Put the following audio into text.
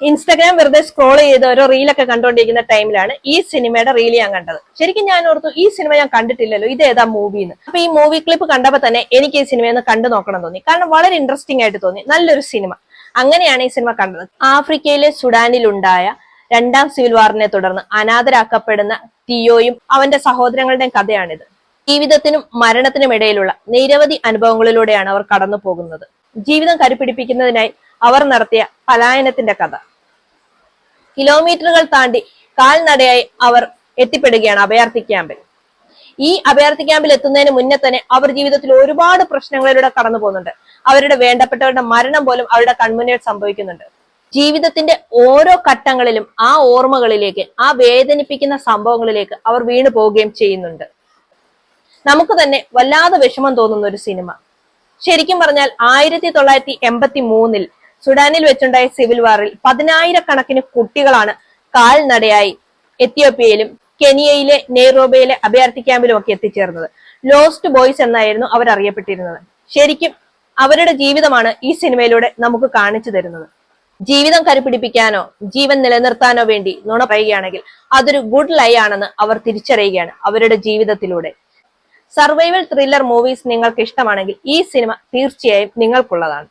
Instagram വെറുതെ scroll ചെയ്ത് ഓരോ റീലൊക്കെ കണ്ടുകൊണ്ടിരിക്കുന്ന ടൈമിലാണ് ഈ സിനിമയുടെ റീൽ ഞാൻ കണ്ടത്. ശരിക്കും ഞാൻ ഓർത്തു ഈ സിനിമ ഞാൻ കണ്ടിട്ടില്ലല്ലോ, ഇത് ഏതാ മൂവിന്ന്. അപ്പൊ ഈ മൂവി ക്ലിപ്പ് കണ്ടപ്പോ തന്നെ എനിക്ക് ഈ സിനിമയൊന്ന് കണ്ടു നോക്കണം തോന്നി. കാരണം വളരെ ഇൻട്രസ്റ്റിംഗ് ആയിട്ട് തോന്നി, നല്ലൊരു സിനിമ. അങ്ങനെയാണ് ഈ സിനിമ കണ്ടത്. ആഫ്രിക്കയിലെ സുഡാനിലുണ്ടായ രണ്ടാം സിവിൽ വാറിനെ തുടർന്ന് അനാഥരാക്കപ്പെടുന്ന തിയോയും അവന്റെ സഹോദരങ്ങളുടെയും കഥയാണിത്. ജീവിതത്തിനും മരണത്തിനും ഇടയിലുള്ള നിരവധി അനുഭവങ്ങളിലൂടെയാണ് അവർ കടന്നു പോകുന്നത്. ജീവിതം കരുപിടിപ്പിക്കുന്നതിനായി അവർ നടത്തിയ പലായനത്തിന്റെ കഥ. കിലോമീറ്ററുകൾ താണ്ടി കാൽനടയായി അവർ എത്തിപ്പെടുകയാണ് അഭയാർത്ഥി ക്യാമ്പിൽ. ഈ അഭയാർത്ഥി ക്യാമ്പിൽ എത്തുന്നതിന് മുന്നേ തന്നെ അവർ ജീവിതത്തിൽ ഒരുപാട് പ്രശ്നങ്ങളിലൂടെ കടന്നു പോകുന്നുണ്ട്. അവരുടെ വേണ്ടപ്പെട്ടവരുടെ മരണം പോലും അവരുടെ കൺമുന്നിൽ സംഭവിക്കുന്നുണ്ട്. ജീവിതത്തിന്റെ ഓരോ ഘട്ടങ്ങളിലും ആ ഓർമ്മകളിലേക്ക്, ആ വേദനിപ്പിക്കുന്ന സംഭവങ്ങളിലേക്ക് അവർ വീണു പോവുകയും ചെയ്യുന്നുണ്ട്. നമുക്ക് തന്നെ വല്ലാതെ വിഷമം തോന്നുന്ന ഒരു സിനിമ. ശരിക്കും പറഞ്ഞാൽ 1983 സുഡാനിൽ വെച്ചുണ്ടായ സിവിൽ വാറിൽ 10,000-കണക്കിന് കുട്ടികളാണ് കാൽനടയായി എത്യോപ്യയിലും കെനിയയിലെ നെയ്റോബിയിലെ അഭയാർത്ഥി ക്യാമ്പിലും ഒക്കെ എത്തിച്ചേർന്നത്. ലോസ്റ്റ് ബോയ്സ് എന്നായിരുന്നു അവർ അറിയപ്പെട്ടിരുന്നത്. ശരിക്കും അവരുടെ ജീവിതമാണ് ഈ സിനിമയിലൂടെ നമുക്ക് കാണിച്ചു തരുന്നത്. ജീവിതം കരുപിടിപ്പിക്കാനോ ജീവൻ നിലനിർത്താനോ വേണ്ടി നുണ പറയുകയാണെങ്കിൽ അതൊരു ഗുഡ് ലൈ ആണെന്ന് അവർ തിരിച്ചറിയുകയാണ് അവരുടെ ജീവിതത്തിലൂടെ. സർവൈവൽ ത്രില്ലർ മൂവീസ് നിങ്ങൾക്ക് ഇഷ്ടമാണെങ്കിൽ ഈ സിനിമ തീർച്ചയായും നിങ്ങൾക്കുള്ളതാണ്.